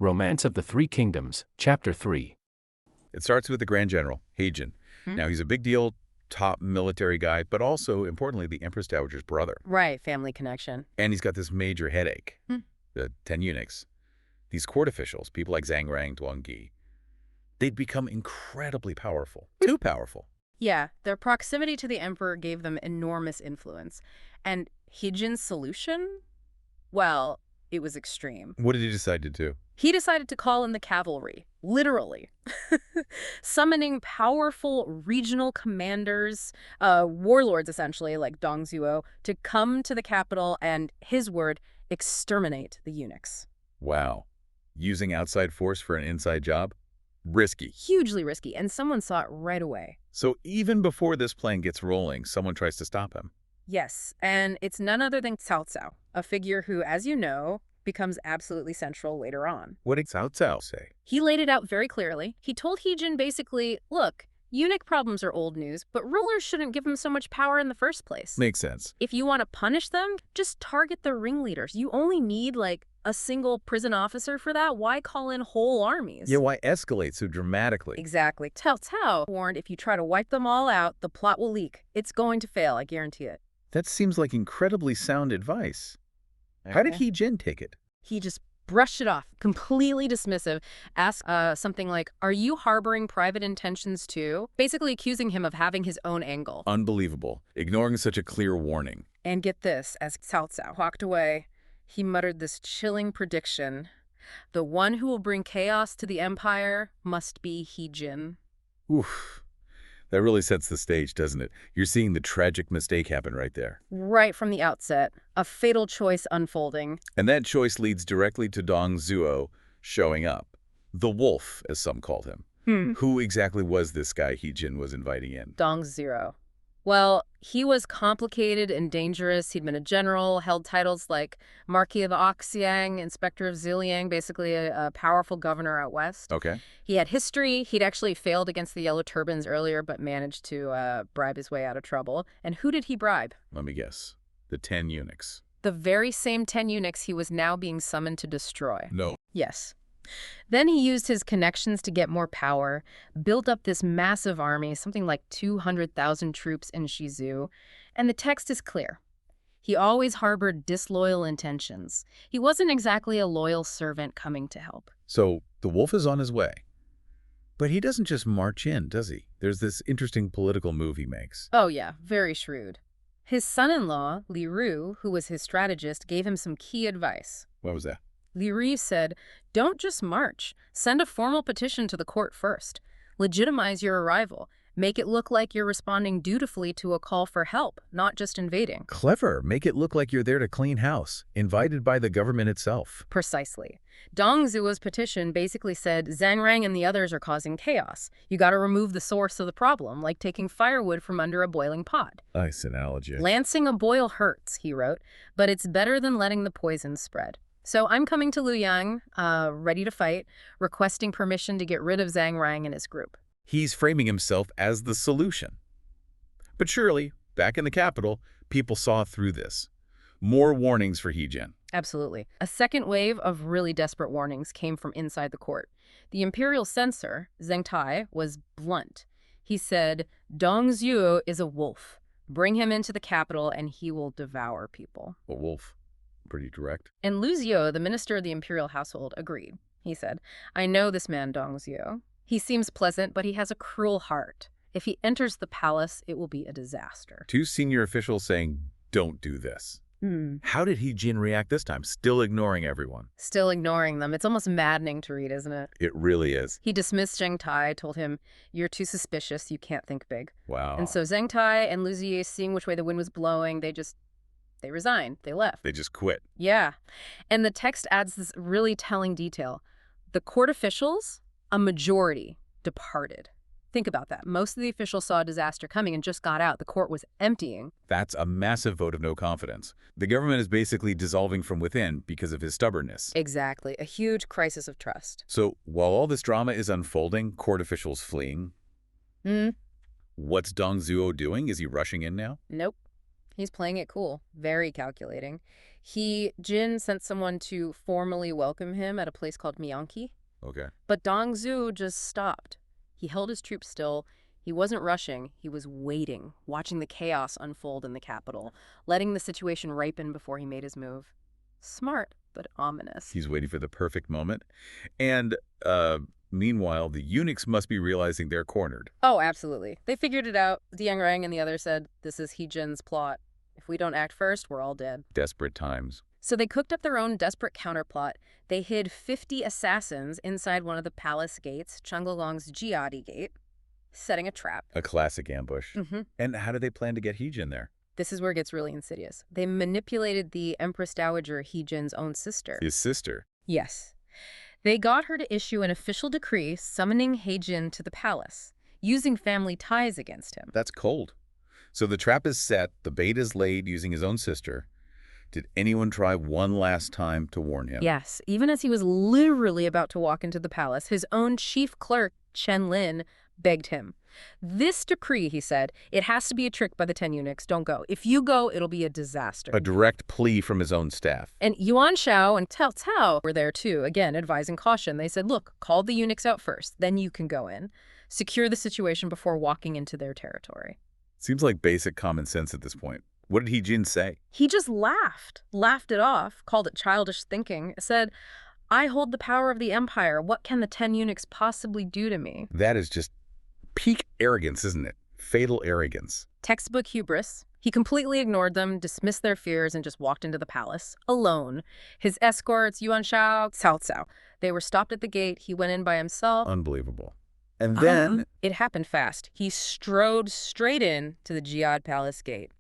Romance of the Three Kingdoms, Chapter 3. It starts with the Grand General, Heijin. Hmm? Now, he's a big deal, top military guy, but also, importantly, the Empress Dowager's brother. Right, family connection. And he's got this major headache. Hmm. The 10 eunuchs. These court officials, people like Zhang Rang, Duangyi, they'd become incredibly powerful. Too powerful. Yeah, their proximity to the emperor gave them enormous influence. And Heijin's solution? Well, it was extreme. What did he decide to do? He decided to call in the cavalry, literally, summoning powerful regional commanders, warlords essentially, like Dong Zhuo, to come to the capital and, his word, exterminate the eunuchs. Wow. Using outside force for an inside job? Risky. Hugely risky, and someone saw it right away. So even before this plan gets rolling, someone tries to stop him. Yes, and it's none other than Cao Cao, a figure who, as you know, becomes absolutely central later on. What did Cao Cao say? He laid it out very clearly. He told Heijin basically, look, eunuch problems are old news, but rulers shouldn't give them so much power in the first place. Makes sense. If you want to punish them, just target the ringleaders. You only need, like, a single prison officer for that. Why call in whole armies? Yeah, why escalate so dramatically? Exactly. Cao Cao warned if you try to wipe them all out, the plot will leak. It's going to fail, I guarantee it. That seems like incredibly sound advice. How did Heijin take it? He just brushed it off, completely dismissive, asked something like, are you harboring private intentions too? Basically accusing him of having his own angle. Unbelievable. Ignoring such a clear warning. And get this, as Cao Cao walked away, he muttered this chilling prediction. The one who will bring chaos to the empire must be Heijin. Oof. That really sets the stage, doesn't it? You're seeing the tragic mistake happen right there. Right from the outset, a fatal choice unfolding. And that choice leads directly to Dong Zhuo showing up. The wolf, as some called him. Who exactly was this guy Heijin was inviting in? Dong Zhuo. Well, he was complicated and dangerous. He'd been a general, held titles like Marquis of Oxiang, Inspector of Ziliang, basically a powerful governor out west. Okay. He had history. He'd actually failed against the Yellow Turbans earlier, but managed to bribe his way out of trouble. And who did he bribe? Let me guess. The 10 eunuchs. The very same 10 eunuchs he was now being summoned to destroy. No. Yes. Then he used his connections to get more power, built up this massive army, something like 200,000 troops in Shizu, and the text is clear. He always harbored disloyal intentions. He wasn't exactly a loyal servant coming to help. So the wolf is on his way. But he doesn't just march in, does he? There's this interesting political move he makes. Oh yeah, very shrewd. His son-in-law, Li Ru, who was his strategist, gave him some key advice. What was that? Li Ru said, don't just march. Send a formal petition to the court first. Legitimize your arrival. Make it look like you're responding dutifully to a call for help, not just invading. Clever. Make it look like you're there to clean house, invited by the government itself. Precisely. Dong Zhuo's petition basically said Zhang Rang and the others are causing chaos. You got to remove the source of the problem, like taking firewood from under a boiling pot. Nice analogy. Lancing a boil hurts, he wrote, but it's better than letting the poison spread. So I'm coming to Luoyang, ready to fight, requesting permission to get rid of Zhang Rang and his group. He's framing himself as the solution. But surely, back in the capital, people saw through this. More warnings for Heijin. Absolutely. A second wave of really desperate warnings came from inside the court. The imperial censor, Zheng Tai, was blunt. He said, Dong Zhuo is a wolf. Bring him into the capital and he will devour people. A wolf. Pretty direct. And Lu Zhuo, the minister of the imperial household, agreed. He said, I know this man Dong Zhuo. He seems pleasant, but he has a cruel heart. If he enters the palace, it will be a disaster. Two senior officials saying, don't do this. How did Heijin react this time, still ignoring everyone? Still ignoring them. It's almost maddening to read, isn't it? It really is. He dismissed Zheng Tai, told him, you're too suspicious, you can't think big. Wow. And so Zheng Tai and Lu Zhuo, seeing which way the wind was blowing, they resigned. They left. They just quit. Yeah. And the text adds this really telling detail. The court officials, a majority, departed. Think about that. Most of the officials saw a disaster coming and just got out. The court was emptying. That's a massive vote of no confidence. The government is basically dissolving from within because of his stubbornness. Exactly. A huge crisis of trust. So while all this drama is unfolding, court officials fleeing, what's Dong Zhuo doing? Is he rushing in now? Nope. He's playing it cool, very calculating. Jin sent someone to formally welcome him at a place called Myeongki, Okay. but Dong Zhuo just stopped. He held his troops still. He wasn't rushing. He was waiting, watching the chaos unfold in the capital, letting the situation ripen before he made his move. Smart, but ominous. He's waiting for the perfect moment. And meanwhile, the eunuchs must be realizing they're cornered. Oh, absolutely. They figured it out. Diang Rang and the others said, this is He Jin's plot. If we don't act first, we're all dead. Desperate times. So they cooked up their own desperate counterplot. They hid 50 assassins inside one of the palace gates, Chungalong's Jiadi Gate, setting a trap. A classic ambush. Mm-hmm. And how do they plan to get Heejin there? This is where it gets really insidious. They manipulated the Empress Dowager He Jin's own sister. His sister. Yes. They got her to issue an official decree summoning He Jin to the palace, using family ties against him. That's cold. So the trap is set, the bait is laid using his own sister. Did anyone try one last time to warn him? Yes, even as he was literally about to walk into the palace, his own chief clerk, Chen Lin, begged him. This decree, he said, it has to be a trick by the 10 eunuchs. Don't go. If you go, it'll be a disaster. A direct plea from his own staff. And Yuan Shao and Cao Cao were there too, again, advising caution. They said, look, call the eunuchs out first, then you can go in. Secure the situation before walking into their territory. Seems like basic common sense at this point. What did Heejin say? He just laughed it off, called it childish thinking, said, I hold the power of the empire. What can the 10 eunuchs possibly do to me? That is just peak arrogance, isn't it? Fatal arrogance. Textbook hubris. He completely ignored them, dismissed their fears, and just walked into the palace, alone. His escorts, Yuan Shao, Cao Cao, they were stopped at the gate. He went in by himself. Unbelievable. And then... It happened fast. He strode straight in to the Jihad Palace gate.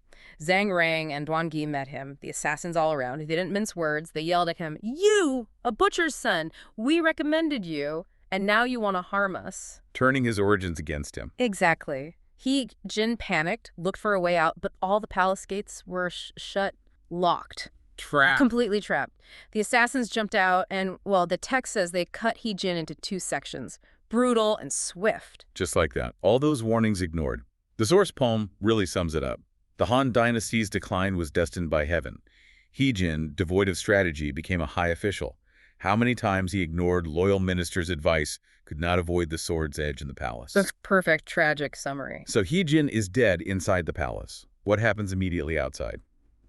Zhang Rang and Duan Gi met him, the assassins all around. They didn't mince words. They yelled at him, you, a butcher's son, we recommended you, and now you want to harm us. Turning his origins against him. Exactly. Jin panicked, looked for a way out, but all the palace gates were shut, locked. Trapped. Completely trapped. The assassins jumped out, and, well, the text says they cut He Jin into 2 sections, brutal and swift. Just like that. All those warnings ignored. The source poem really sums it up. The Han dynasty's decline was destined by heaven. Heejin, devoid of strategy, became a high official. How many times he ignored loyal ministers' advice could not avoid the sword's edge in the palace. That's perfect, tragic summary. So Heejin is dead inside the palace. What happens immediately outside?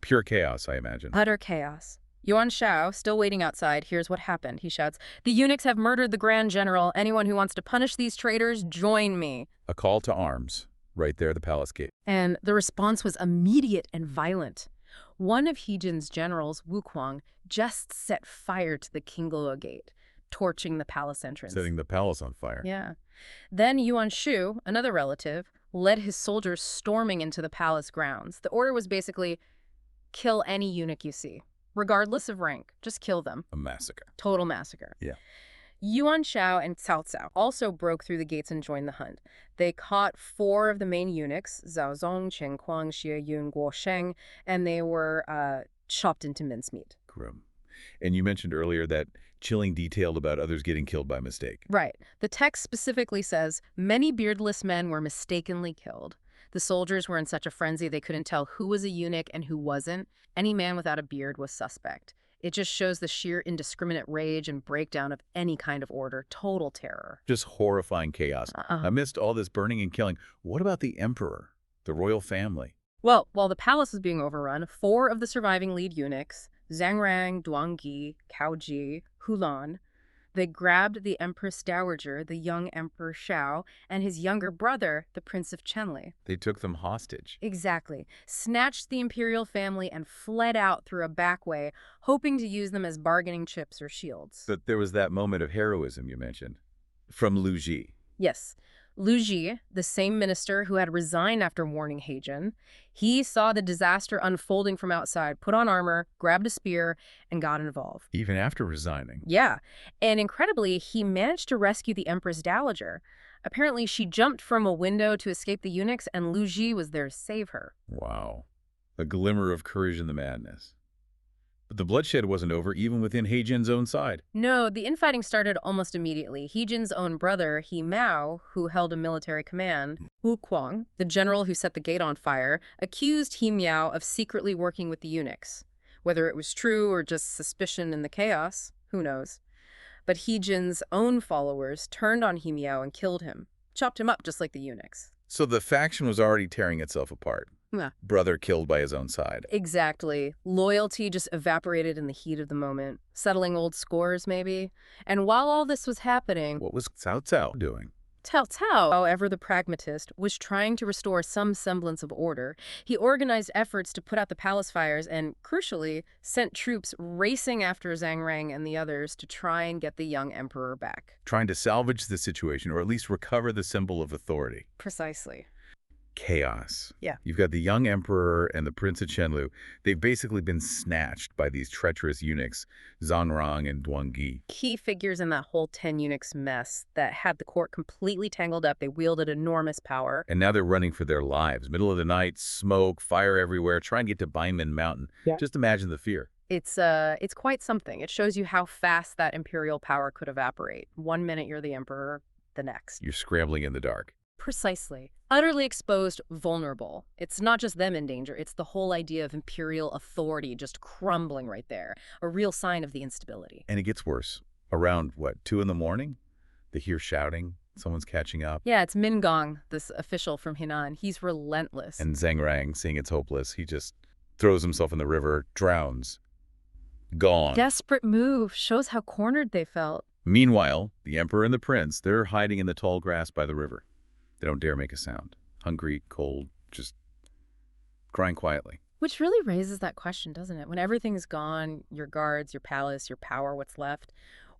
Pure chaos, I imagine. Utter chaos. Yuan Shao, still waiting outside, hears what happened. He shouts, the eunuchs have murdered the Grand General. Anyone who wants to punish these traitors, join me. A call to arms. Right there at the palace gate. And the response was immediate and violent. One of Heejin's generals, Wu Kuang, just set fire to the Qinglua gate, torching the palace entrance. Setting the palace on fire. Yeah. Then Yuan Shu, another relative, led his soldiers storming into the palace grounds. The order was basically, kill any eunuch you see, regardless of rank. Just kill them. A massacre. Total massacre. Yeah. Yuan Shao and Cao Cao also broke through the gates and joined the hunt. They caught 4 of the main eunuchs, Zhao Zong, Chen Kuang, Xie Yun, Guo Sheng, and they were chopped into mincemeat. Grim. And you mentioned earlier that chilling detail about others getting killed by mistake. Right. The text specifically says, many beardless men were mistakenly killed. The soldiers were in such a frenzy they couldn't tell who was a eunuch and who wasn't. Any man without a beard was suspect. It just shows the sheer indiscriminate rage and breakdown of any kind of order. Total terror. Just horrifying chaos. Amidst all this burning and killing, what about the emperor, the royal family? Well, while the palace was being overrun, 4 of the surviving lead eunuchs, Zhang Rang, Duan Gi, Cao Ji, Hulan, they grabbed the Empress Dowager, the young Emperor Shao, and his younger brother, the Prince of Chenli. They took them hostage. Exactly. Snatched the imperial family and fled out through a back way, hoping to use them as bargaining chips or shields. But there was that moment of heroism you mentioned. From Lu Ji. Yes. Lu Ji, the same minister who had resigned after warning Heijin, he saw the disaster unfolding from outside, put on armor, grabbed a spear, and got involved. Even after resigning. Yeah. And incredibly, he managed to rescue the Empress Dowager. Apparently, she jumped from a window to escape the eunuchs, and Lu Ji was there to save her. Wow. A glimmer of courage in the madness. But the bloodshed wasn't over even within He Jin's own side. No, the infighting started almost immediately. He Jin's own brother, He Mao, who held a military command, Wu Kuang, the general who set the gate on fire, accused He Miao of secretly working with the eunuchs. Whether it was true or just suspicion in the chaos, who knows? But He Jin's own followers turned on He Miao and killed him, chopped him up just like the eunuchs. So the faction was already tearing itself apart. Yeah. Brother killed by his own side. Exactly. Loyalty just evaporated in the heat of the moment, settling old scores maybe. And while all this was happening, What was Cao Cao doing? Cao Cao, ever the pragmatist, was trying to restore some semblance of order. He organized efforts to put out the palace fires and, crucially, sent troops racing after Zhang Rang and the others to try and get the young emperor back. Trying to salvage the situation or at least recover the symbol of authority. Precisely. Chaos. Yeah. You've got the young emperor and the prince of Qianlu. They've basically been snatched by these treacherous eunuchs, Zhangrang and Duangyi. Key figures in that whole 10 eunuchs mess that had the court completely tangled up. They wielded enormous power. And now they're running for their lives. Middle of the night, smoke, fire everywhere, trying to get to Baimin Mountain. Yeah. Just imagine the fear. It's quite something. It shows you how fast that imperial power could evaporate. 1 minute you're the emperor, the next. You're scrambling in the dark. Precisely. Utterly exposed, vulnerable. It's not just them in danger, it's the whole idea of imperial authority just crumbling right there. A real sign of the instability. And it gets worse. Around, 2 in the morning? They hear shouting. Someone's catching up. Yeah, it's Min Gong, this official from Henan. He's relentless. And Zhang Rang, seeing it's hopeless, he just throws himself in the river, drowns. Gone. Desperate move. Shows how cornered they felt. Meanwhile, the emperor and the prince, they're hiding in the tall grass by the river. They don't dare make a sound. Hungry, cold, just crying quietly. Which really raises that question, doesn't it? When everything's gone, your guards, your palace, your power, what's left,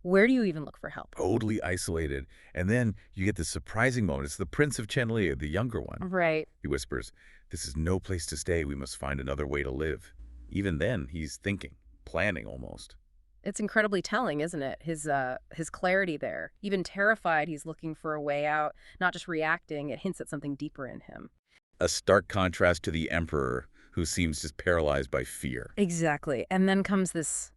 where do you even look for help? Totally isolated. And then you get this surprising moment. It's the Prince of Qianli, the younger one. Right. He whispers, "This is no place to stay. We must find another way to live." Even then, he's thinking, planning almost. It's incredibly telling, isn't it? His clarity there. Even terrified, he's looking for a way out, not just reacting. It hints at something deeper in him. A stark contrast to the emperor, who seems just paralyzed by fear. Exactly. And then comes this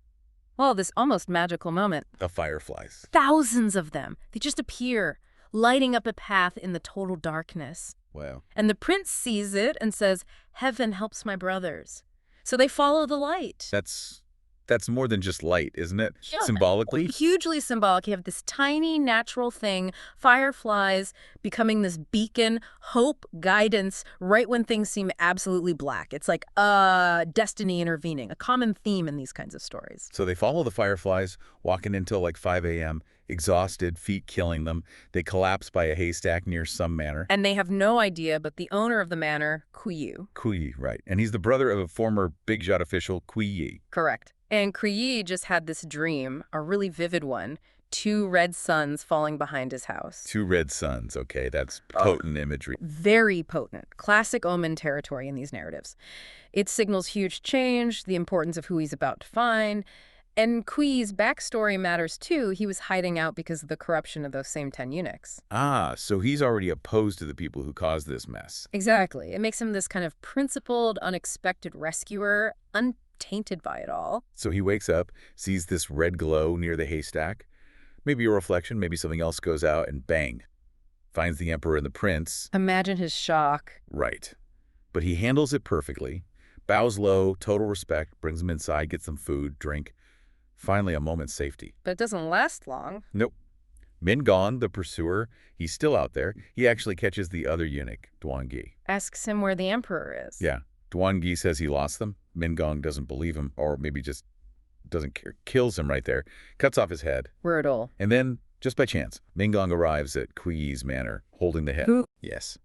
almost magical moment. The fireflies. Thousands of them. They just appear, lighting up a path in the total darkness. Wow. And the prince sees it and says, "Heaven helps my brothers." So they follow the light. That's more than just light, isn't it? Yeah. Symbolically? Hugely symbolic. You have this tiny natural thing, fireflies becoming this beacon, hope, guidance, right when things seem absolutely black. It's like destiny intervening, a common theme in these kinds of stories. So they follow the fireflies, walking until like 5 a.m., exhausted, feet killing them. They collapse by a haystack near some manor. And they have no idea, but the owner of the manor, Kuyu. Kuyi, right. And he's the brother of a former big shot official, Kuyi. Correct. And Kuyi just had this dream, a really vivid one, 2 red suns falling behind his house. 2 red suns, okay, that's potent imagery. Very potent. Classic omen territory in these narratives. It signals huge change, the importance of who he's about to find. And Kuyi's backstory matters too. He was hiding out because of the corruption of those same 10 eunuchs. Ah, so he's already opposed to the people who caused this mess. Exactly. It makes him this kind of principled, unexpected rescuer, untainted by it all. So he wakes up, sees this red glow near the haystack. Maybe a reflection, maybe something else goes out, and bang, finds the emperor and the prince. Imagine his shock. Right. But he handles it perfectly, bows low, total respect, brings him inside, gets some food, drink. Finally, a moment's safety. But it doesn't last long. Nope. Min Gong, the pursuer, he's still out there. He actually catches the other eunuch, Duangyi. Asks him where the emperor is. Yeah. Duangyi says he lost them. Min Gong doesn't believe him, or maybe just doesn't care. Kills him right there. Cuts off his head. Brutal. And then, just by chance, Min Gong arrives at Kuyi's manor, holding the head. Who? Yes.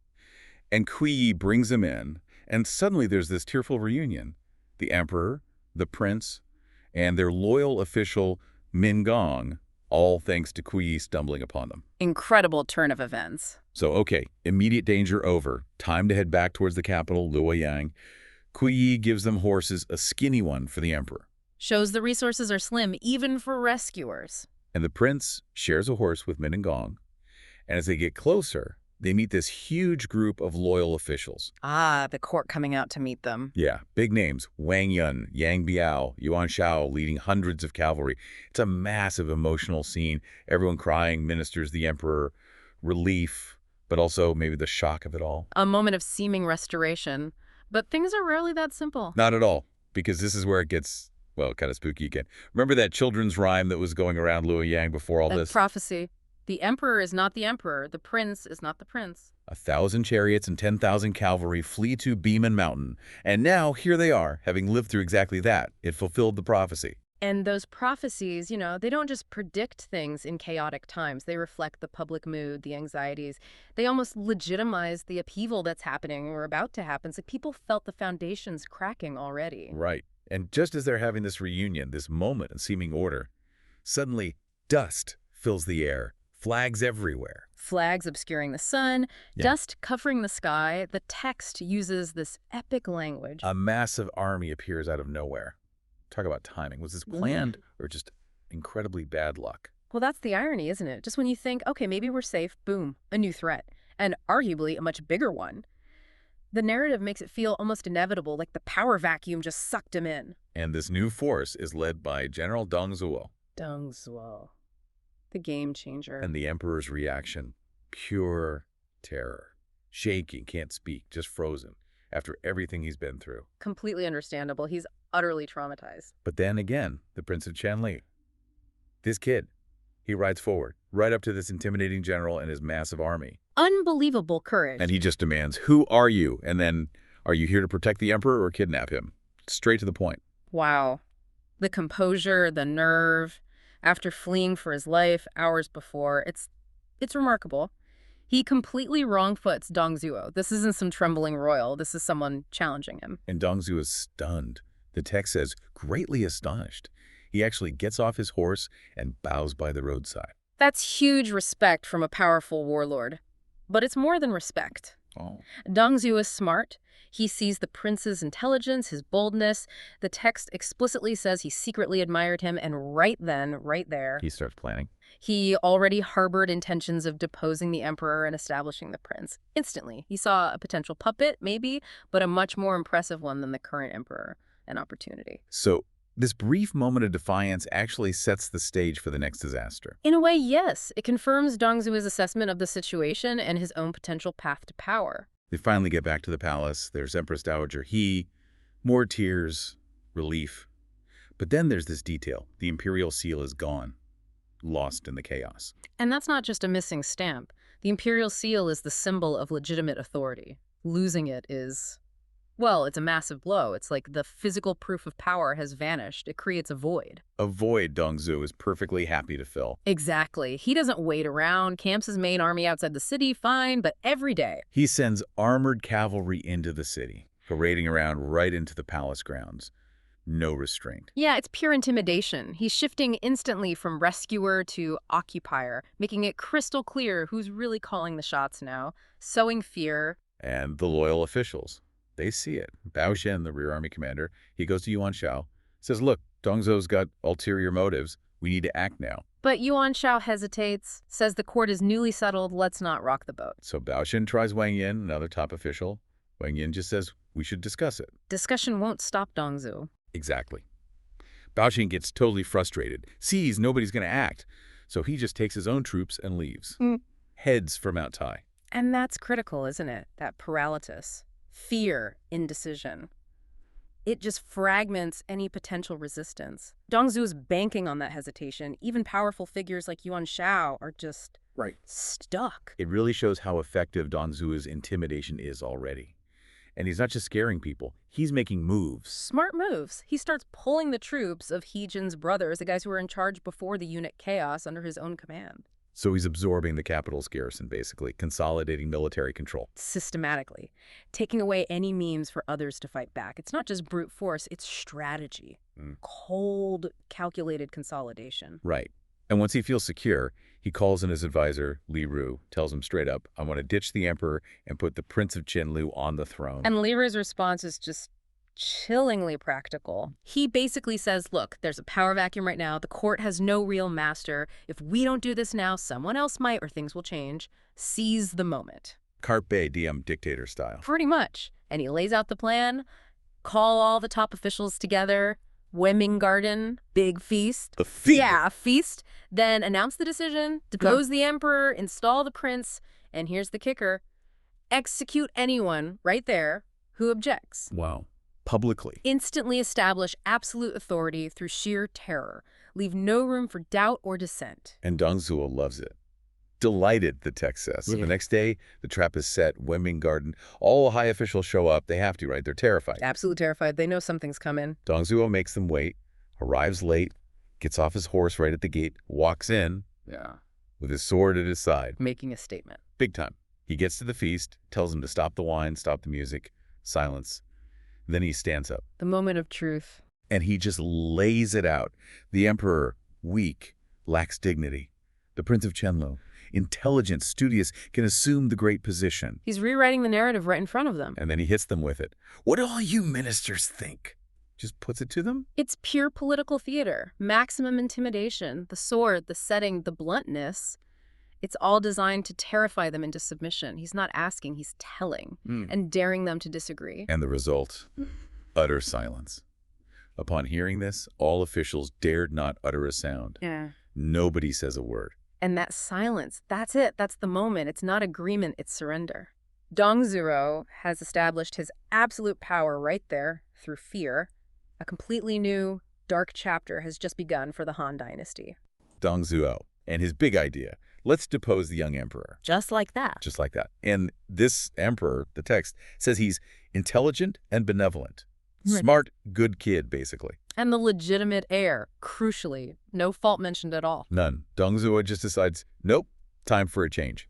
And Kuyi brings him in, and suddenly there's this tearful reunion. The emperor, the prince, and their loyal official, Min Gong, all thanks to Kuyi stumbling upon them. Incredible turn of events. So, okay, immediate danger over. Time to head back towards the capital, Luoyang. Kuyi gives them horses, a skinny one for the emperor. Shows the resources are slim, even for rescuers. And the prince shares a horse with Min and Gong. And as they get closer, They meet this huge group of loyal officials. Ah, the court coming out to meet them. Yeah, big names. Wang Yun, Yang Biao, Yuan Shao leading hundreds of cavalry. It's a massive emotional scene. Everyone crying, ministers, the emperor, relief, but also maybe the shock of it all. A moment of seeming restoration. But things are rarely that simple. Not at all, because this is where it gets, well, kind of spooky again. Remember that children's rhyme that was going around Luo Yang before all That this? prophecy. The emperor is not the emperor. The prince is not the prince. 1,000 chariots and 10,000 cavalry flee to Beeman Mountain. And now here they are, having lived through exactly that. It fulfilled the prophecy. And those prophecies, they don't just predict things in chaotic times. They reflect the public mood, the anxieties. They almost legitimize the upheaval that's happening or about to happen. So people felt the foundations cracking already. Right. And just as they're having this reunion, this moment in seeming order, suddenly dust fills the air, flags everywhere. Flags obscuring the sun, dust covering the sky. The text uses this epic language. A massive army appears out of nowhere. Talk about timing. Was this planned or just incredibly bad luck? Well, that's the irony, isn't it? Just when you think, okay, maybe we're safe, boom, a new threat. And arguably a much bigger one. The narrative makes it feel almost inevitable, like the power vacuum just sucked him in. And this new force is led by General Deng Zuo. Deng Zuo, the game changer. And the emperor's reaction, pure terror. Shaking, can't speak, just frozen, after everything he's been through. Completely understandable. He's utterly traumatized. But then again, the Prince of Qianli. This kid, he rides forward, right up to this intimidating general and his massive army. Unbelievable courage. And he just demands, who are you? And then, are you here to protect the emperor or kidnap him? Straight to the point. Wow. The composure, the nerve, after fleeing for his life hours before, it's remarkable. He completely wrong-foots Deng Zuo. This isn't some trembling royal. This is someone challenging him. And Deng Zuo is stunned. The text says, greatly astonished. He actually gets off his horse and bows by the roadside. That's huge respect from a powerful warlord. But it's more than respect. Oh. Deng Zuo is smart. He sees the prince's intelligence, his boldness. The text explicitly says he secretly admired him, and right then, right there, He starts planning. he already harbored intentions of deposing the emperor and establishing the prince. Instantly, he saw a potential puppet, maybe, but a much more impressive one than the current emperor. An opportunity. So, this brief moment of defiance actually sets the stage for the next disaster. In a way, yes. It confirms Deng Zuo's assessment of the situation and his own potential path to power. They finally get back to the palace. There's Empress Dowager He, more tears, relief. But then there's this detail. The imperial seal is gone, lost in the chaos. And that's not just a missing stamp. The imperial seal is the symbol of legitimate authority. Losing it is, well, it's a massive blow. It's like the physical proof of power has vanished. It creates a void. A void Deng Zuo is perfectly happy to fill. Exactly. He doesn't wait around, camps his main army outside the city, fine, but every day. He sends armored cavalry into the city, parading around right into the palace grounds. No restraint. Yeah, it's pure intimidation. He's shifting instantly from rescuer to occupier, making it crystal clear who's really calling the shots now, sowing fear. And the loyal officials, they see it. Bao Shen, the rear army commander, he goes to Yuan Shao, says, look, Deng Zuo's got ulterior motives. We need to act now. But Yuan Shao hesitates, says the court is newly settled, let's not rock the boat. So Bao Shen tries Wang Yin, another top official. Wang Yin just says, we should discuss it. Discussion won't stop Deng Zuo. Exactly. Bao Shen gets totally frustrated, sees nobody's going to act. So he just takes his own troops and leaves. Heads for Mount Tai. And that's critical, isn't it? That paralysis. Fear, indecision. It just fragments any potential resistance. Deng Zuo's banking on that hesitation. Even powerful figures like Yuan Shao are just stuck. It really shows how effective Deng Zuo's intimidation is already. And he's not just scaring people, he's making moves. Smart moves. He starts pulling the troops of He Jin's brothers, the guys who were in charge before the unit Chaos, under his own command. So he's absorbing the capital's garrison, basically, consolidating military control. Systematically. Taking away any means for others to fight back. It's not just brute force, it's strategy. Cold, calculated consolidation. Right. And once he feels secure, he calls in his advisor, Li Ru, tells him straight up, I want to ditch the emperor and put the Prince of Qianlu on the throne. And Li Ru's response is just chillingly practical. He basically says, look, there's a power vacuum right now. The court has no real master. If we don't do this now, someone else might, or things will change. Seize the moment. Carpe diem dictator style. Pretty much. And he lays out the plan, call all the top officials together, Garden, big feast. A feast? Yeah, a feast. Then announce the decision, depose the emperor, install the prince, and here's the kicker, execute anyone right there who objects. Wow. Publicly. Instantly establish absolute authority through sheer terror. Leave no room for doubt or dissent. And Dongzhuo loves it. Delighted, the text says. Yeah. The next day, the trap is set, Garden. All high officials show up. They have to, right? They're terrified. Absolutely terrified. They know something's coming. Dongzhuo makes them wait, arrives late, gets off his horse right at the gate, walks in with his sword at his side. Making a statement. Big time. He gets to the feast, tells them to stop the wine, stop the music, silence. Then he stands up. The moment of truth. And he just lays it out. The emperor, weak, lacks dignity. The Prince of Chenlo, intelligent, studious, can assume the great position. He's rewriting the narrative right in front of them. And then he hits them with it. What do all you ministers think? Just puts it to them? It's pure political theater. Maximum intimidation. The sword, the setting, the bluntness. It's all designed to terrify them into submission. He's not asking, he's telling, and daring them to disagree. And the result? Utter silence. Upon hearing this, all officials dared not utter a sound. Yeah. Nobody says a word. And that silence, that's it. That's the moment. It's not agreement, it's surrender. Dongzhuo has established his absolute power right there through fear. A completely new, dark chapter has just begun for the Han Dynasty. Dongzhuo and his big idea. Let's depose the young emperor. Just like that. Just like that. And this emperor, the text, says he's intelligent and benevolent. Right. Smart, good kid, basically. And the legitimate heir, crucially. No fault mentioned at all. None. Dongzhuo just decides, nope, time for a change.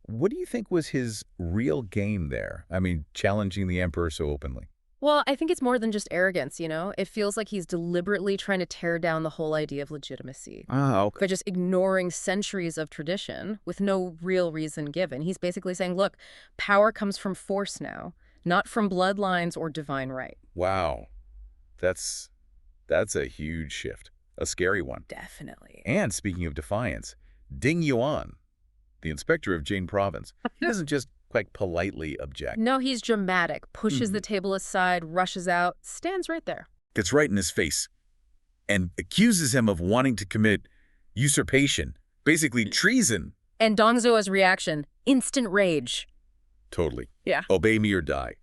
What do you think was his real game there? I mean, challenging the emperor so openly. Well, I think it's more than just arrogance, you know? It feels like he's deliberately trying to tear down the whole idea of legitimacy. Okay. By just ignoring centuries of tradition with no real reason given. He's basically saying, look, power comes from force now, not from bloodlines or divine right. Wow. That's a huge shift. A scary one. Definitely. And speaking of defiance, Ding Yuan, the inspector of Jing province, he doesn't just quite politely object. No, he's dramatic, pushes the table aside, rushes out, stands right there. Gets right in his face and accuses him of wanting to commit usurpation, basically treason. And Dongzhuo's reaction, instant rage. Totally. Yeah. Obey me or die.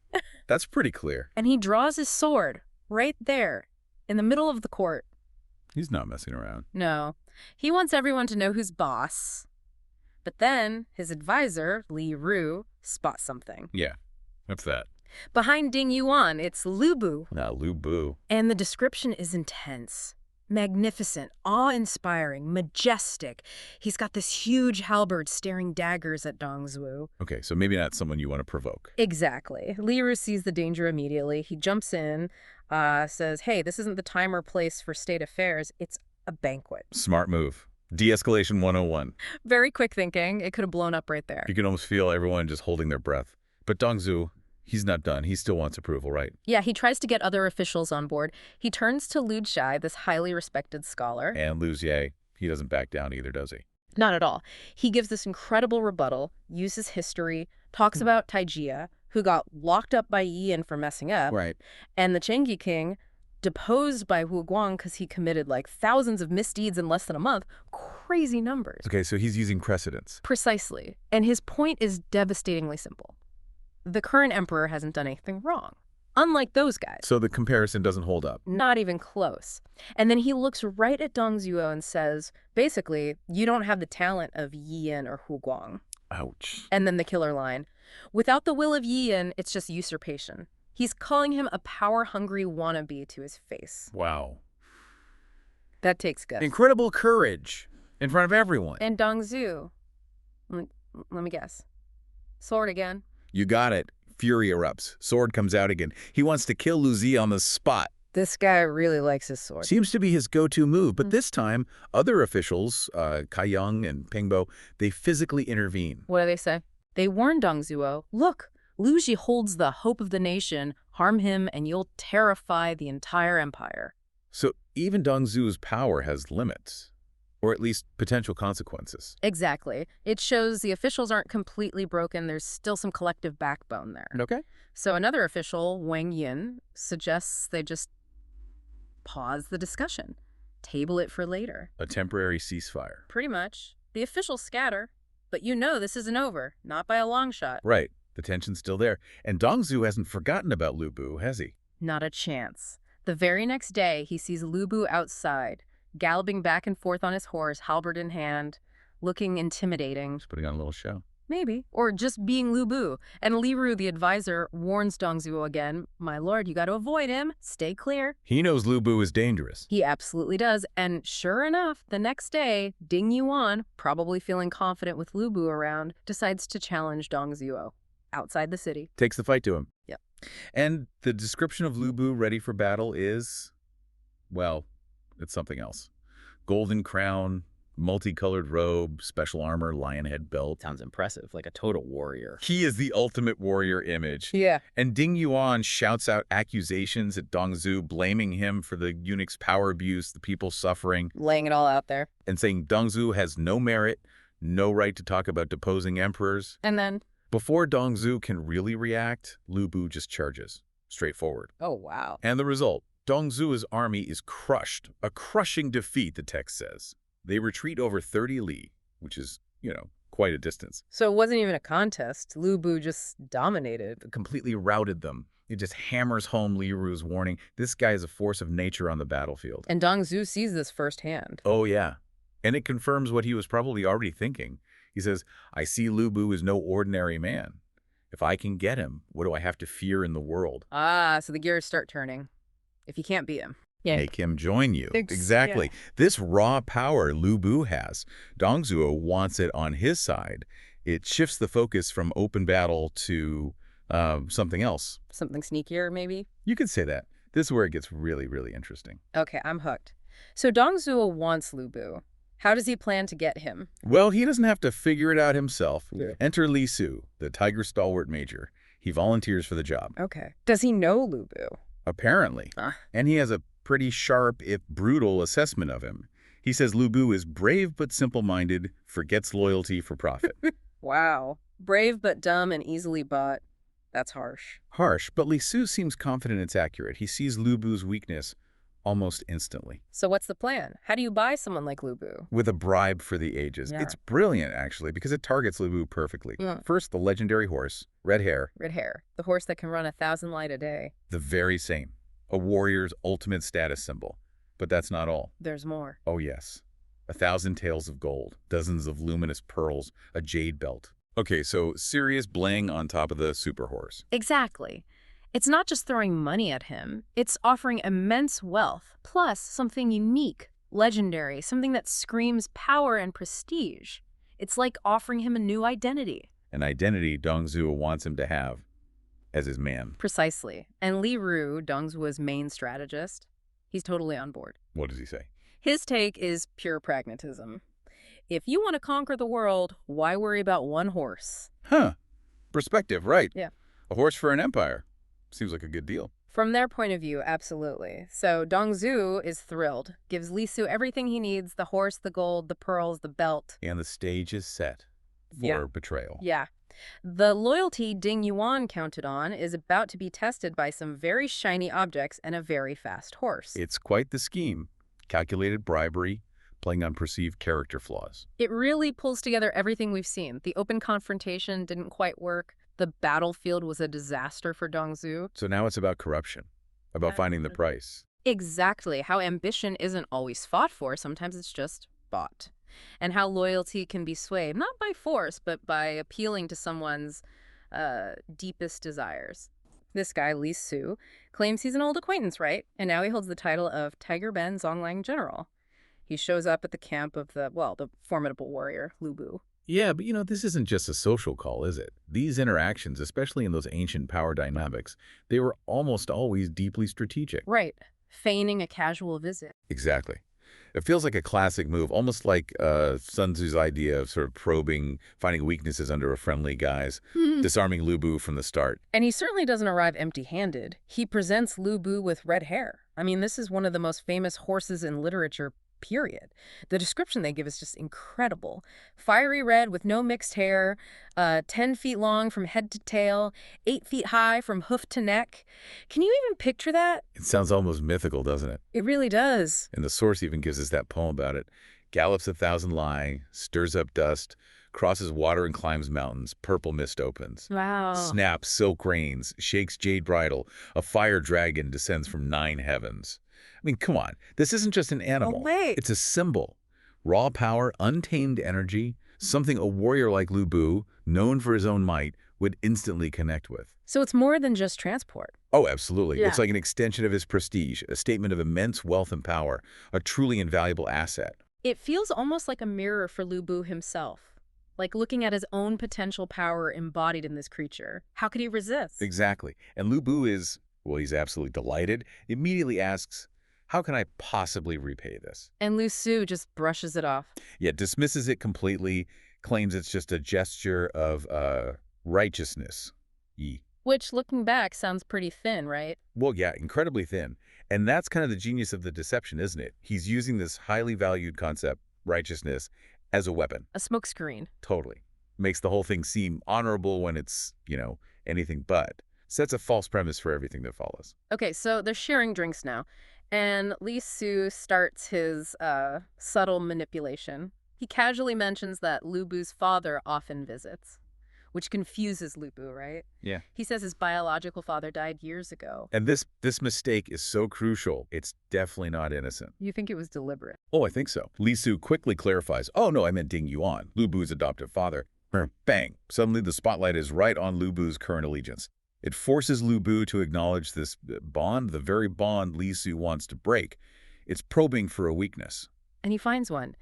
That's pretty clear. And he draws his sword right there in the middle of the court. He's not messing around. No. He wants everyone to know who's boss. But then his advisor, Li Ru, spots something. Yeah. What's that? Behind Ding Yuan, it's Lu Bu. Lu Bu. And the description is intense. Magnificent, awe-inspiring, majestic. He's got this huge halberd staring daggers at Dongzhuo. Okay, so maybe not someone you want to provoke. Exactly. Li Ru sees the danger immediately. He jumps in, says, hey, this isn't the time or place for state affairs. It's a banquet. Smart move. De-escalation 101. Very quick thinking. It could have blown up right there. You can almost feel everyone just holding their breath. But Dongzhuo, he's not done. He still wants approval, right? Yeah, he tries to get other officials on board. He turns to Lu Shai, this highly respected scholar. And Lu Xie, he doesn't back down either, does he? Not at all. He gives this incredible rebuttal, uses history, talks about Taijia, who got locked up by Yin for messing up. Right. And the Chengi king, deposed by Hu Guang because he committed like thousands of misdeeds in less than a month. Crazy numbers. Okay, so he's using precedents. Precisely. And his point is devastatingly simple. The current emperor hasn't done anything wrong. Unlike those guys. So the comparison doesn't hold up. Not even close. And then he looks right at Dongzhuo and says, basically, you don't have the talent of Yin or Hu Guang. Ouch. And then the killer line, without the will of Yin, it's just usurpation. He's calling him a power-hungry wannabe to his face. Wow. That takes guts. Incredible courage in front of everyone. And Dongzhuo, let me guess, sword again. You got it. Fury erupts. Sword comes out again. He wants to kill Lu Xie on the spot. This guy really likes his sword. Seems to be his go-to move, but this time, other officials, Kai Yang and Pengbo, they physically intervene. What do they say? They warn Dongzhuo, look, Lu Xie holds the hope of the nation. Harm him and you'll terrify the entire empire. So even Dongzhuo's power has limits. Or at least potential consequences. Exactly. It shows the officials aren't completely broken. There's still some collective backbone there. Okay. So another official, Wang Yin, suggests they just pause the discussion, table it for later. A temporary ceasefire. Pretty much. The officials scatter, but you know this isn't over, not by a long shot. Right. The tension's still there. And Dongzhu hasn't forgotten about Lu Bu, has he? Not a chance. The very next day, he sees Lu Bu outside, galloping back and forth on his horse, halberd in hand, looking intimidating. He's putting on a little show. Maybe. Or just being Lu Bu. And Li Ru, the advisor, warns Dongzhuo again, "My lord, you got to avoid him. Stay clear." He knows Lu Bu is dangerous. He absolutely does. And sure enough, the next day, Ding Yuan, probably feeling confident with Lu Bu around, decides to challenge Dongzhuo outside the city. Takes the fight to him. Yep. And the description of Lu Bu ready for battle is, well, it's something else. Golden crown, multicolored robe, special armor, lion head belt. Sounds impressive, like a total warrior. He is the ultimate warrior image. Yeah. And Ding Yuan shouts out accusations at Dongzhu, blaming him for the eunuch's power abuse, the people suffering, Laying it all out there. and saying Dongzhu has no merit, no right to talk about deposing emperors. And then, Before Dongzhu can really react, Lu Bu just charges, straightforward. oh wow. And the result, Dongzhu's army is crushed, a crushing defeat, the text says. They retreat over 30 li, which is, quite a distance. So it wasn't even a contest. Lu Bu just dominated. Completely routed them. It just hammers home Li Ru's warning. This guy is a force of nature on the battlefield. And Dongzhu sees this firsthand. Oh, yeah. And it confirms what he was probably already thinking. He says, I see Lu Bu is no ordinary man. If I can get him, what do I have to fear in the world? Ah, so the gears start turning. If you can't beat him. Yeah. Make him join you. Ex- Exactly. yeah. This raw power Lu Bu has, Dongzhuo wants it on his side. It shifts the focus from open battle to something else. Something sneakier, maybe? You could say that. This is where it gets really, really interesting. Okay, I'm hooked. So Dongzhuo wants Lu Bu. How does he plan to get him? Well, he doesn't have to figure it out himself. Yeah. Enter Li Su, the Tiger Stalwart Major. He volunteers for the job. Okay. Does he know Lu Bu? Apparently. Ah. And he has a pretty sharp, if brutal, assessment of him. He says Lu Bu is brave but simple-minded, forgets loyalty for profit. Wow. Brave but dumb and easily bought. That's harsh. Harsh, but Li Su seems confident it's accurate. He sees Lu Bu's weakness almost instantly. So what's the plan? How do you buy someone like Lu Bu? With a bribe for the ages. Yeah. It's brilliant, actually, because it targets Lu Bu perfectly. Yeah. First, the legendary horse, red hair, Red hair. The horse that can run 1,000 light a day. the very same. A warrior's ultimate status symbol. But that's not all. There's more. Oh, yes. 1,000 tails of gold, dozens of luminous pearls, a jade belt. Okay, so serious bling on top of the super horse. Exactly. It's not just throwing money at him. It's offering immense wealth, plus something unique, legendary, something that screams power and prestige. It's like offering him a new identity. An identity Dongzhuo wants him to have as his man. Precisely. And Li Ru, Dongzhuo's main strategist, he's totally on board. What does he say? His take is pure pragmatism. If you want to conquer the world, why worry about one horse? Huh. Perspective, right. Yeah. A horse for an empire. Seems like a good deal. From their point of view, absolutely. So Dongzhu is thrilled, gives Li Su everything he needs, the horse, the gold, the pearls, the belt. And the stage is set for Yeah. betrayal. Yeah. The loyalty Ding Yuan counted on is about to be tested by some very shiny objects and a very fast horse. It's quite the scheme. Calculated bribery, playing on perceived character flaws. It really pulls together everything we've seen. The open confrontation didn't quite work. The battlefield was a disaster for Dongzhu. So now it's about corruption, about finding the price. Exactly. How ambition isn't always fought for. Sometimes it's just bought. And how loyalty can be swayed, not by force, but by appealing to someone's deepest desires. This guy, Li Su, claims he's an old acquaintance, right? And now he holds the title of Tiger Ben Zonglang General. He shows up at the camp of the formidable warrior, Lu Bu. Yeah, but this isn't just a social call, is it? These interactions, especially in those ancient power dynamics, they were almost always deeply strategic. Right. Feigning a casual visit. Exactly. It feels like a classic move, almost like Sun Tzu's idea of sort of probing, finding weaknesses under a friendly guise, disarming Lu Bu from the start. And he certainly doesn't arrive empty-handed. He presents Lu Bu with red hair. I mean, this is one of the most famous horses in literature, period. The description they give is just incredible. Fiery red with no mixed hair, 10 feet long from head to tail, 8 feet high from hoof to neck. Can you even picture that? It sounds almost mythical, doesn't it? It really does. And the source even gives us that poem about it. Gallops 1,000 li, stirs up dust, crosses water and climbs mountains, purple mist opens. Wow. Snaps silk reins, shakes jade bridle, a fire dragon descends from 9 heavens. I mean, come on. This isn't just an animal. Oh, wait. It's a symbol. Raw power, untamed energy, something a warrior like Lu Bu, known for his own might, would instantly connect with. So it's more than just transport. Oh, absolutely. Yeah. It's like an extension of his prestige, a statement of immense wealth and power, a truly invaluable asset. It feels almost like a mirror for Lu Bu himself, like looking at his own potential power embodied in this creature. How could he resist? Exactly. And Lu Bu is, well, he's absolutely delighted, immediately asks, how can I possibly repay this? And Lu Su just brushes it off. Yet dismisses it completely, claims it's just a gesture of righteousness. Which, looking back, sounds pretty thin, right? Well, yeah, incredibly thin. And that's kind of the genius of the deception, isn't it? He's using this highly valued concept, righteousness, as a weapon. A smokescreen. Totally. Makes the whole thing seem honorable when it's, anything but. Sets a false premise for everything that follows. Okay, so they're sharing drinks now. And Li Su starts his subtle manipulation. He casually mentions that Lu Bu's father often visits, which confuses Lu Bu, right? Yeah. He says his biological father died years ago. And this mistake is so crucial, it's definitely not innocent. You think it was deliberate? Oh, I think so. Li Su quickly clarifies, oh no, I meant Ding Yuan, Lu Bu's adoptive father. Bang! Suddenly the spotlight is right on Lu Bu's current allegiance. It forces Lu Bu to acknowledge this bond, the very bond Li Su wants to break. It's probing for a weakness. And he finds one.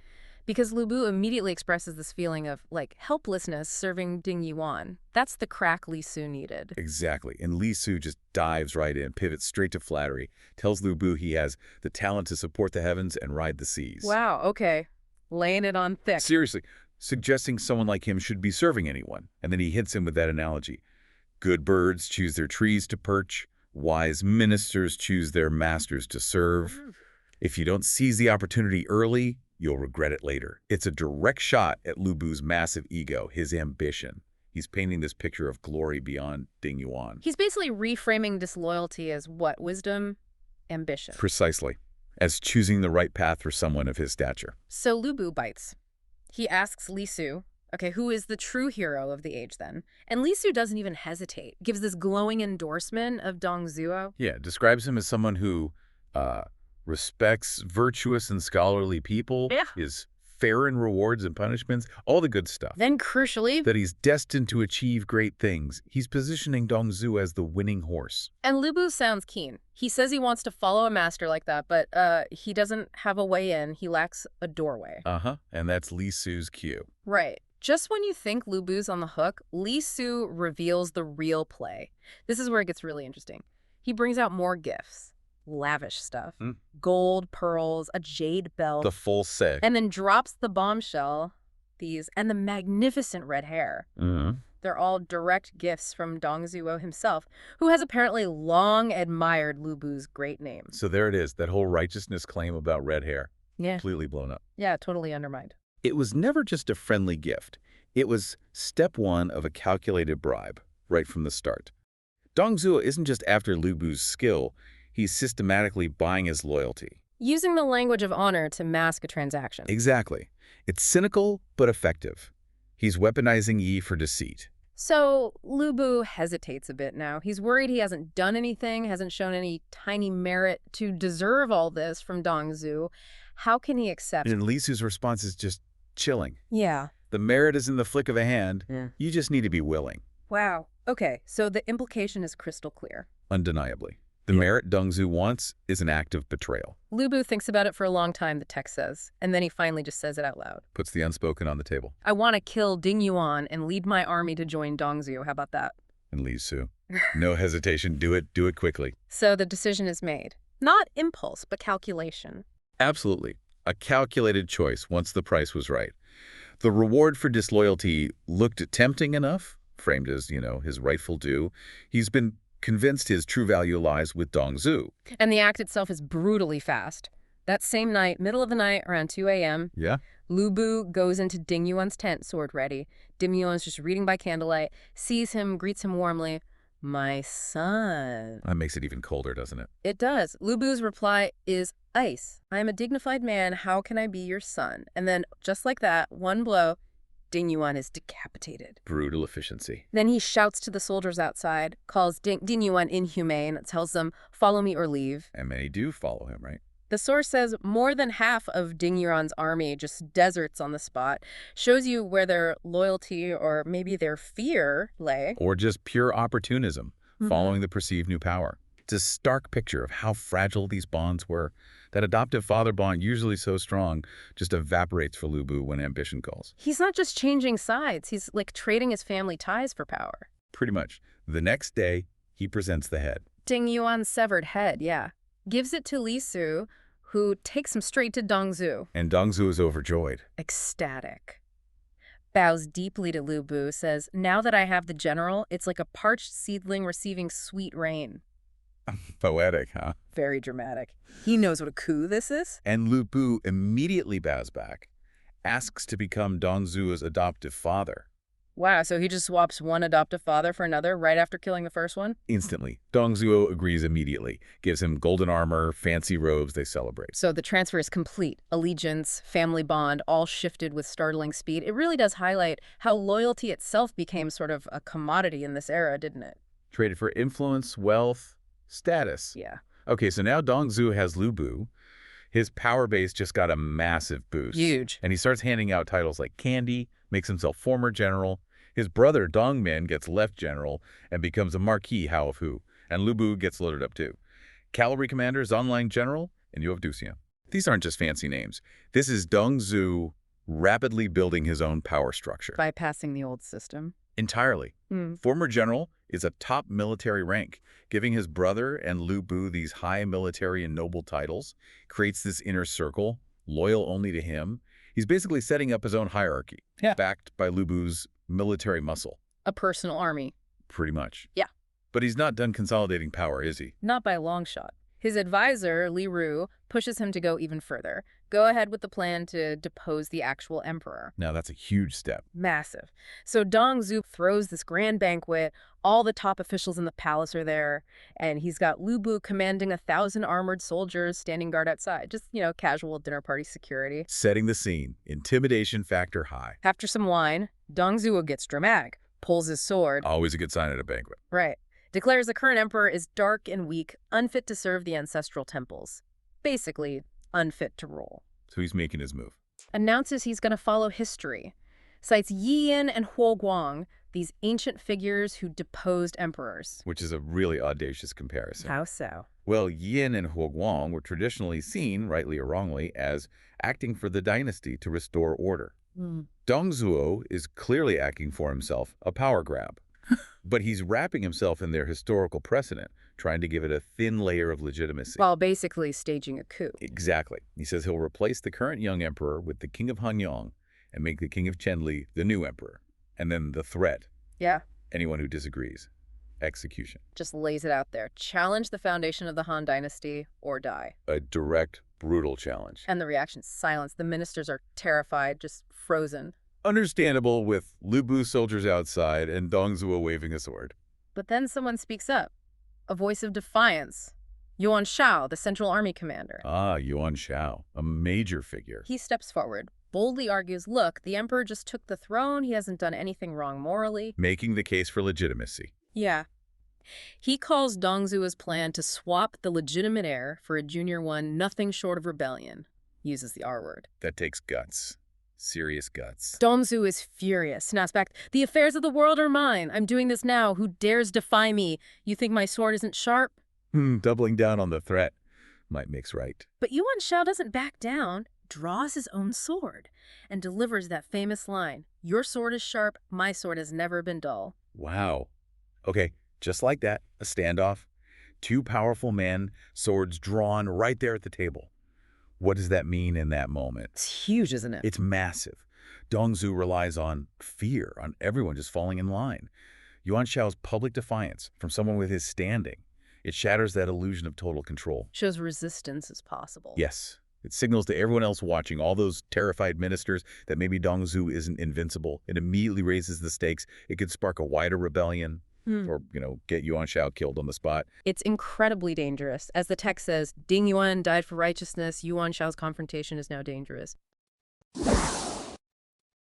Because Lu Bu immediately expresses this feeling of, helplessness serving Ding Yuan. That's the crack Li Su needed. Exactly. And Li Su just dives right in, pivots straight to flattery, tells Lu Bu he has the talent to support the heavens and ride the seas. Wow, okay. Laying it on thick. Seriously, suggesting someone like him should be serving anyone. And then he hits him with that analogy. Good birds choose their trees to perch. Wise ministers choose their masters to serve. If you don't seize the opportunity early, you'll regret it later. It's a direct shot at Lu Bu's massive ego, his ambition. He's painting this picture of glory beyond Ding Yuan. He's basically reframing disloyalty as what? Wisdom? Ambition. Precisely. As choosing the right path for someone of his stature. So Lu Bu bites. He asks Li Su, okay, who is the true hero of the age then? And Li Su doesn't even hesitate. Gives this glowing endorsement of Dong Zhuo. Yeah, describes him as someone who respects virtuous and scholarly people, is fair in rewards and punishments, all the good stuff. Then crucially, That he's destined to achieve great things. He's positioning Dong Zhuo as the winning horse. and Lu Bu sounds keen. He says he wants to follow a master like that, but he doesn't have a way in. He lacks a doorway. And that's Li Su's cue. Right. Just when you think Lu Bu's on the hook, Li Su reveals the real play. This is where it gets really interesting. He brings out more gifts. Lavish stuff. Gold, pearls, a jade belt. The full set. And then drops the bombshell, and the magnificent red hair. They're all direct gifts from Dong Zhuo himself, who has apparently long admired Lu Bu's great name. So there it is, that whole righteousness claim about red hair. Yeah. Completely blown up. Yeah, totally undermined. It was never just a friendly gift. It was step one of a calculated bribe, right from the start. Dong Zhuo isn't just after Lu Bu's skill, he's systematically buying his loyalty. Using the language of honor to mask a transaction. Exactly. It's cynical, but effective. He's weaponizing Yi for deceit. So Lu Bu hesitates a bit now. He's worried he hasn't done anything, hasn't shown any tiny merit to deserve all this from Dong Zhuo. How can he accept? And Li Su's response is just chilling. Yeah. The merit is in the flick of a hand. Yeah. You just need to be willing. Wow. Okay, so the implication is crystal clear. Undeniably. The merit Dong Zhuo wants is an act of betrayal. Lu Bu thinks about it for a long time, the text says, and then he finally just says it out loud. Puts the unspoken on the table. I want to kill Ding Yuan and lead my army to join Dong Zhuo. How about that? And Li Su. No hesitation. Do it quickly. So the decision is made. Not impulse, but calculation. Absolutely. A calculated choice once the price was right. The reward for disloyalty looked tempting enough, framed as, his rightful due. He's been convinced his true value lies with Dong Zhuo. And the act itself is brutally fast. That same night, middle of the night, around 2 a.m., Yeah? Lu Bu goes into Ding Yuan's tent, sword ready. Ding Yuan's just reading by candlelight, sees him, greets him warmly. My son. That makes it even colder, doesn't it? It does. Lu Bu's reply is ice. I am a dignified man. How can I be your son? And then, just like that, one blow, Ding Yuan is decapitated. Brutal efficiency. Then he shouts to the soldiers outside, calls Ding Yuan inhumane, tells them, follow me or leave. And many do follow him, right? The source says more than half of Ding Yuan's army just deserts on the spot. Shows you where their loyalty or maybe their fear lay. Or just pure opportunism, following the perceived new power. It's a stark picture of how fragile these bonds were. That adoptive father bond, usually so strong, just evaporates for Lu Bu when ambition calls. He's not just changing sides. He's like trading his family ties for power. Pretty much. The next day, he presents the head. Ding Yuan's severed head, yeah. Gives it to Li Su, who takes him straight to Dongzhu. And Dongzhu is overjoyed. Ecstatic. Bows deeply to Lu Bu, says, now that I have the general, it's like a parched seedling receiving sweet rain. Poetic, huh? Very dramatic. He knows what a coup this is. And Lu Bu immediately bows back, asks to become Dongzhu's adoptive father. Wow, so he just swaps one adoptive father for another right after killing the first one? Instantly. Dongzhuo agrees immediately, gives him golden armor, fancy robes, they celebrate. So the transfer is complete. Allegiance, family bond, all shifted with startling speed. It really does highlight how loyalty itself became sort of a commodity in this era, didn't it? Traded for influence, wealth, status. Yeah. Okay, so now Dongzhu has Lu Bu. His power base just got a massive boost. Huge. And he starts handing out titles like Candy, makes himself former general. His brother Dongmin gets left general and becomes a Marquis Hao of Hu. And Lu Bu gets loaded up too. Cavalry commander, Zonlang general, and you have Duxian. These aren't just fancy names. This is Dongzhu rapidly building his own power structure. Bypassing the old system. Entirely. Former general is a top military rank. Giving his brother and Lu Bu these high military and noble titles creates this inner circle, loyal only to him. He's basically setting up his own hierarchy, backed by Lu Bu's military muscle. A personal army. Pretty much. Yeah. But he's not done consolidating power, is he? Not by a long shot. His advisor, Li Ru, pushes him to go even further. Go ahead with the plan to depose the actual emperor. Now that's a huge step. Massive. So Dongzhu throws this grand banquet. All the top officials in the palace are there. And he's got Lu Bu commanding 1,000 armored soldiers standing guard outside. Just, casual dinner party security. Setting the scene. Intimidation factor high. After some wine, Dongzhu gets dramatic. Pulls his sword. Always a good sign at a banquet. Right. Declares the current emperor is dark and weak, unfit to serve the ancestral temples. Basically, unfit to rule. So he's making his move. Announces he's going to follow history. Cites Yi Yin and Huo Guang, these ancient figures who deposed emperors. Which is a really audacious comparison. How so? Well, Yin and Huo Guang were traditionally seen, rightly or wrongly, as acting for the dynasty to restore order. Dongzhuo is clearly acting for himself, a power grab. But he's wrapping himself in their historical precedent, trying to give it a thin layer of legitimacy. While basically staging a coup. Exactly. He says he'll replace the current young emperor with the king of Hanyang and make the king of Chenli the new emperor. And then the threat. Yeah. Anyone who disagrees. Execution. Just lays it out there. Challenge the foundation of the Han dynasty or die. A direct, brutal challenge. And the reaction's silence. The ministers are terrified, just frozen. Understandable, with Lu Bu soldiers outside and Dongzhuo waving a sword. But then someone speaks up. A voice of defiance. Yuan Shao, the Central Army commander. Ah, Yuan Shao, a major figure. He steps forward, boldly argues, look, the emperor just took the throne. He hasn't done anything wrong morally. Making the case for legitimacy. Yeah. He calls Dongzhuo's plan to swap the legitimate heir for a junior one nothing short of rebellion. Uses the R word. That takes guts. Serious guts. Dongzhu is furious. Snaps back, the affairs of the world are mine. I'm doing this now. Who dares defy me? You think my sword isn't sharp? Doubling down on the threat. Might makes right. But Yuan Shao doesn't back down, draws his own sword, and delivers that famous line, your sword is sharp, my sword has never been dull. Wow. Okay, just like that, a standoff. Two powerful men, swords drawn right there at the table. What does that mean in that moment? It's huge, isn't it? It's massive. Dongzhu relies on fear, on everyone just falling in line. Yuan Shao's public defiance from someone with his standing. It shatters that illusion of total control. Shows resistance is possible. Yes. It signals to everyone else watching, all those terrified ministers, that maybe Dongzhu isn't invincible. It immediately raises the stakes. It could spark a wider rebellion or, get Yuan Shao killed on the spot. It's incredibly dangerous. As the text says, Ding Yuan died for righteousness. Yuan Shao's confrontation is now dangerous.